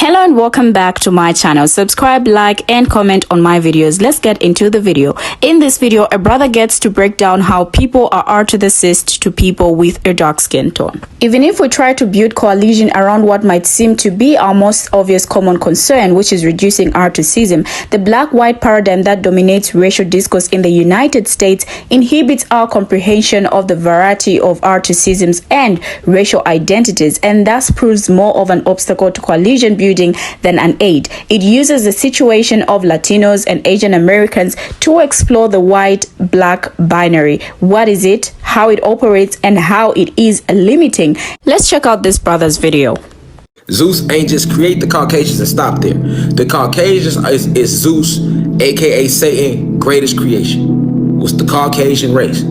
Hello and welcome back to my channel. Subscribe, like and comment on my videos. Let's get into the video. In this video, a brother gets to break down how people are articist to people with a dark skin tone. Even if we try to build coalition around what might seem to be our most obvious common concern, which is reducing articism, the black-white paradigm that dominates racial discourse in the United States inhibits our comprehension of the variety of articisms and racial identities, and thus proves more of an obstacle to coalition building than an aid. It uses the situation of Latinos and Asian Americans to explore the white-black binary. What is it, how it operates, and how it is limiting? Let's check out this brother's video. Zeus ain't just create the Caucasians and stop there. The Caucasians is Zeus, aka Satan, greatest creation. Was the Caucasian race.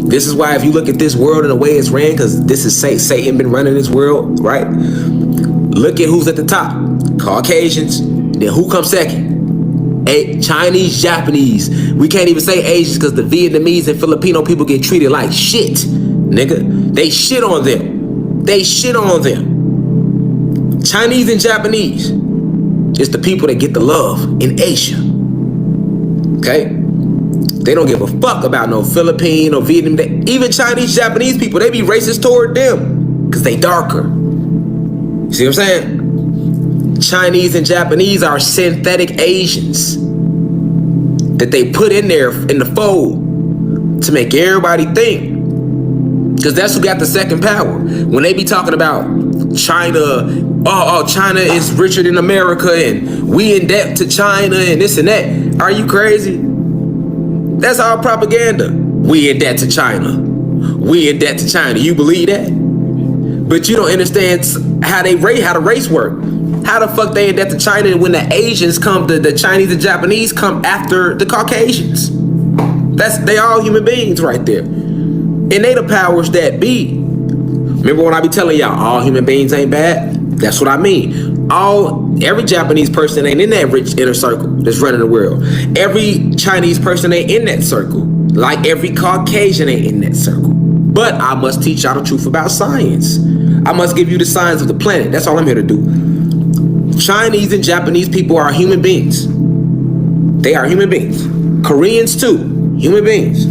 This is why if you look at this world and the way it's ran, because this is Satan been running this world, right? Look at who's at the top. Caucasians. Then who comes second? Chinese, Japanese. We can't even say Asians because the Vietnamese and Filipino people get treated like shit, nigga. They shit on them. They shit on them. Chinese and Japanese is the people that get the love in Asia. Okay? They don't give a fuck about no Philippine or Vietnam. Even Chinese, Japanese people, they be racist toward them because they darker. See what I'm saying? Chinese and Japanese are synthetic Asians that they put in there in the fold to make everybody think. Because that's who got the second power. When they be talking about China, oh, China is richer than America and we in debt to China and this and that. Are you crazy? That's all propaganda. We in debt to China. We in debt to China. You believe that? But you don't understand how the race work. How the fuck they in debt to China when the Asians come, the Chinese and Japanese come after the Caucasians? They all human beings right there. And they the powers that be. Remember when I be telling y'all all human beings ain't bad? That's what I mean. Every Japanese person ain't in that rich inner circle that's running the world. Every Chinese person ain't in that circle. Like every Caucasian ain't in that circle. But I must teach y'all the truth about science. I must give you the science of the planet. That's all I'm here to do. Chinese and Japanese people are human beings. They are human beings. Koreans too, human beings.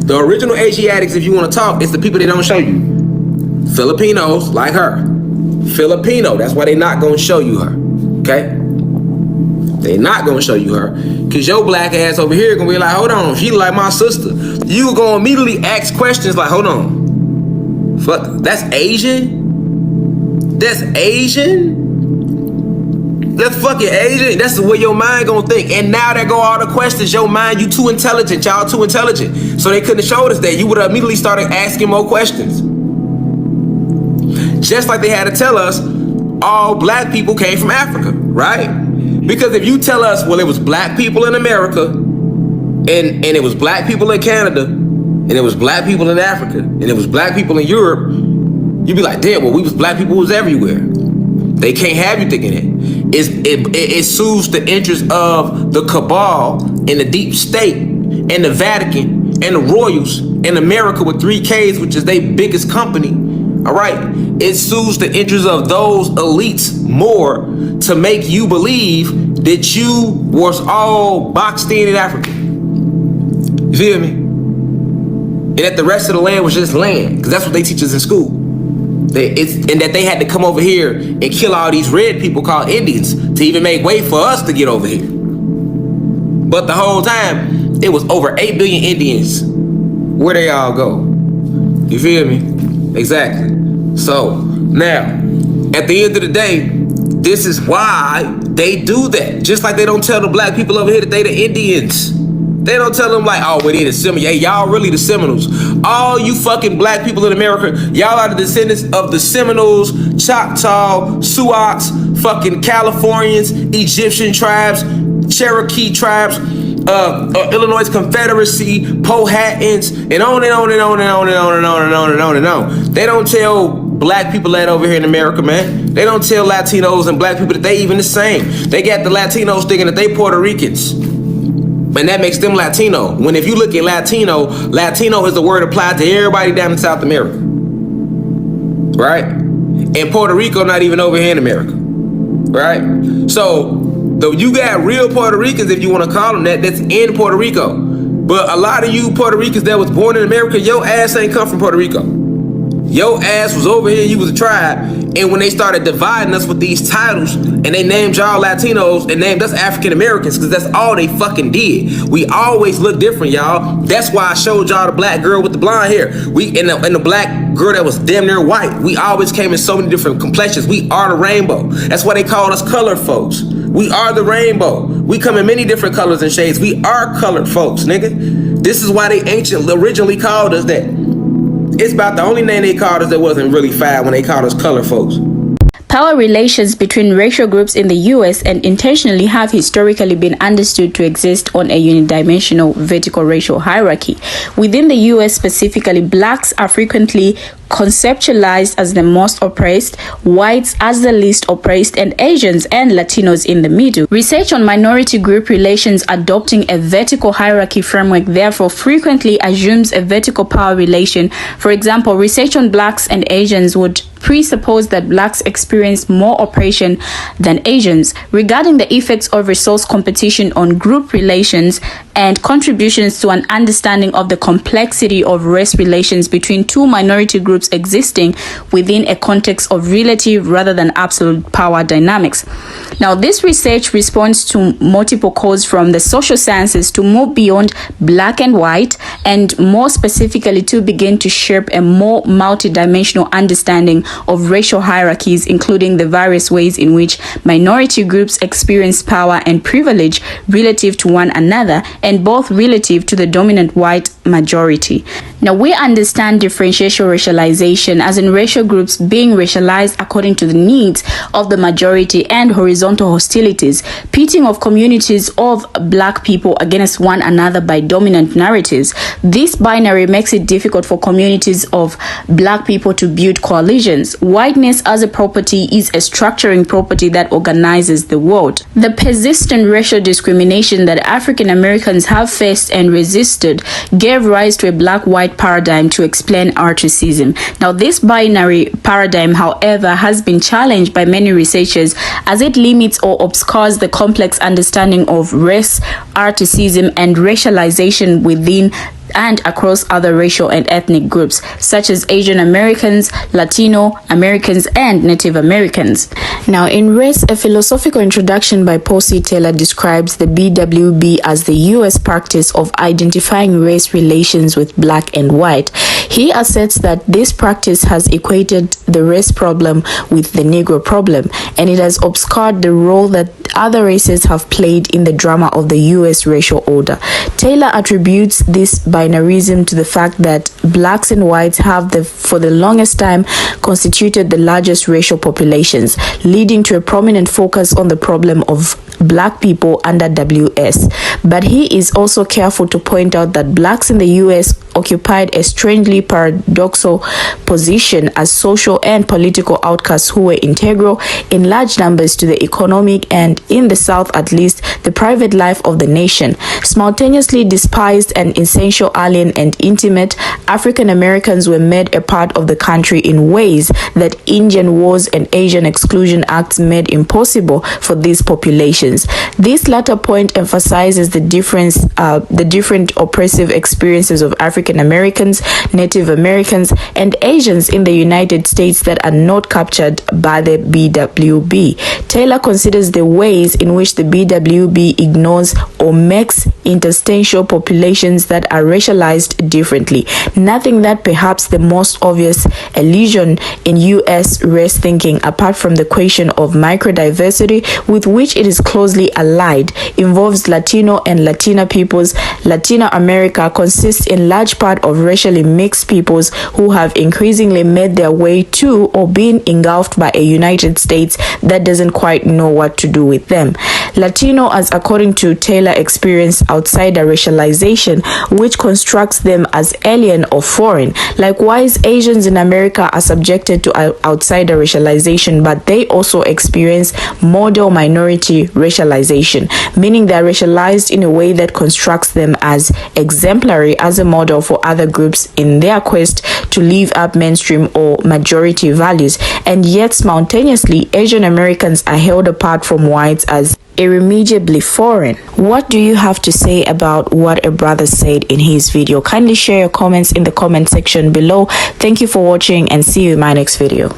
The original Asiatics, if you want to talk, it's the people they don't show you. Filipinos, like her. Filipino, that's why they not going to show you her. Okay? They not going to show you her. Because your black ass over here going to be like, hold on, she like my sister. You going to immediately ask questions like, hold on. Fuck, that's Asian? That's Asian? That's fucking Asian. That's the way your mind gonna think. And now there go all the questions. Your mind, you too intelligent. Y'all too intelligent. So they couldn't have showed us that. You would have immediately started asking more questions. Just like they had to tell us all black people came from Africa, right? Because if you tell us, well, it was black people in America and it was black people in Canada and it was black people in Africa and it was black people in Europe, you'd be like, damn, well, we was black people was everywhere. They can't have you thinking it. It soothes the interest of the cabal and the deep state and the Vatican and the royals in America with 3 Ks, which is their biggest company. All right. It soothes the interest of those elites more to make you believe that you was all boxed in Africa. You feel me? And that the rest of the land was just land, because that's what they teach us in school. And that they had to come over here and kill all these red people called Indians to even make way for us to get over here. But the whole time, it was over 8 billion Indians. Where they all go? You feel me? Exactly. So, now, at the end of the day, this is why they do that. Just like they don't tell the black people over here that they the Indians. They don't tell them like, oh, well, they the Seminoles. Hey, y'all really the Seminoles. All you fucking black people in America, y'all are the descendants of the Seminoles, Choctaw, Sioux, fucking Californians, Egyptian tribes, Cherokee tribes, Illinois Confederacy, Powhatans, and on and on and on and on and on and on and on and on and on. They don't tell black people that over here in America, man. They don't tell Latinos and black people that they even the same. They got the Latinos thinking that they Puerto Ricans. And that makes them Latino. When if you look at Latino is the word applied to everybody down in South America. Right? And Puerto Rico not even over here in America. right? So you got real Puerto Ricans, if you want to call them that, that's in Puerto Rico. But a lot of you Puerto Ricans that was born in America, your ass ain't come from Puerto Rico. Your ass was over here, you was a tribe, and when they started dividing us with these titles, and they named y'all Latinos and named us African Americans, because that's all they fucking did. We always look different, y'all. That's why I showed y'all the black girl with the blonde hair. And the black girl that was damn near white. We always came in so many different complexions. We are the rainbow. That's why they call us colored folks. We are the rainbow. We come in many different colors and shades. We are colored folks, nigga. This is why they originally called us that. It's about the only name they called us that wasn't really foul when they called us colored folks. Power relations between racial groups in the US and intentionally have historically been understood to exist on a unidimensional vertical racial hierarchy. Within the US specifically, blacks are frequently conceptualized as the most oppressed, whites as the least oppressed, and Asians and Latinos in the middle. Research on minority group relations adopting a vertical hierarchy framework therefore frequently assumes a vertical power relation. For example, research on blacks and Asians would presuppose that blacks experience more oppression than Asians. Regarding the effects of resource competition on group relations and contributions to an understanding of the complexity of race relations between two minority groups existing within a context of relative rather than absolute power dynamics. Now, this research responds to multiple calls from the social sciences to move beyond black and white, and more specifically to begin to shape a more multidimensional understanding of racial hierarchies, including the various ways in which minority groups experience power and privilege relative to one another, and both relative to the dominant white majority. Now, we understand differential racialization as in racial groups being racialized according to the needs of the majority and horizontal hostilities, pitting of communities of black people against one another by dominant narratives. This binary makes it difficult for communities of black people to build coalitions. Whiteness as a property is a structuring property that organizes the world. The persistent racial discrimination that African Americans have faced and resisted gave rise to a black-white paradigm to explain racism. Now, this binary paradigm, however, has been challenged by many researchers as it limits or obscures the complex understanding of race, racism, and racialization within and across other racial and ethnic groups, such as Asian Americans, Latino Americans, and Native Americans. Now, in Race, a philosophical introduction by Paul C. Taylor describes the BWB as the U.S. practice of identifying race relations with black and white. He asserts that this practice has equated the race problem with the Negro problem, and it has obscured the role that other races have played in the drama of the U.S. racial order. Taylor attributes this binarism to the fact that blacks and whites have for the longest time constituted the largest racial populations, leading to a prominent focus on the problem of black people under WS. But he is also careful to point out that blacks in the US occupied a strangely paradoxical position as social and political outcasts who were integral in large numbers to the economic and, in the South at least, the private life of the nation. Simultaneously despised and essential alien and intimate, African Americans were made a part of the country in ways that Indian Wars and Asian Exclusion Acts made impossible for these populations. This latter point emphasizes the different oppressive experiences of African Americans, Native Americans, and Asians in the United States that are not captured by the BWB. Taylor considers the ways in which the BWB ignores or makes interstitial populations that are racialized differently. Nothing that perhaps the most obvious elision in U.S. race thinking, apart from the question of microdiversity with which it is closely allied, involves Latino and Latina peoples. Latina America consists in large part of racially mixed peoples who have increasingly made their way to or been engulfed by a United States that doesn't quite know what to do with them. Latino, as according to Taylor, experience outsider racialization, which constructs them as alien or foreign. Likewise, Asians in America are subjected to outsider racialization, but they also experience model minority racialization, meaning they are racialized in a way that constructs them as exemplary as a model for other groups in their quest to live up mainstream or majority values. and yet simultaneously Asian Americans are held apart from whites as irremediably foreign. What do you have to say about what a brother said in his video? Kindly share your comments in the comment section below. Thank you for watching and see you in my next video.